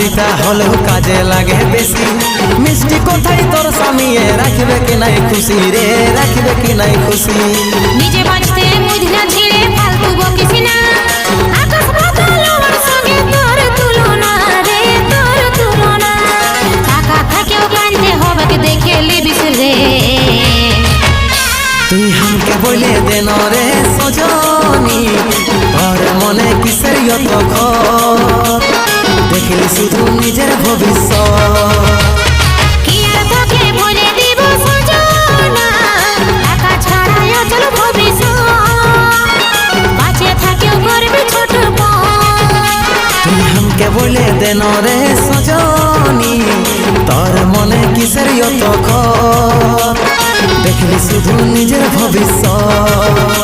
হাসিটা হলেও কাজে লাগে বেশি। মিষ্টি কথাই তোর স্বামী রাখবে কি নাই খুশি রে, রাখবে কি নাই খুশি। নিজে বাঁচতে মুদিনা ছিঁড়ে ফালতু বকিস না, আকাশ পাতাল আমার সঙ্গে তোর তুলনা রে, তোর তুলনা। টাকা থাকেও কাঁদতে হবে দেখে লিবিস রে। তুই হামকে বলে দেন রে সজনী, তোর মনে কিসের অত খোঁজ, দেখলি শুধু নিজের ভবিষ্যৎ। কি আর তোকে বলে দিব সজনা, টাকা ছাড়াই অচল ভবিষ্যৎ, বাঁচে থাকেও করবি ছোট পথ। তুই হামকে বলে দেন রে সজনী, তোর মনে কিসের অত খোঁজ, দেখলি শুধু নিজের ভবিষ্যৎ।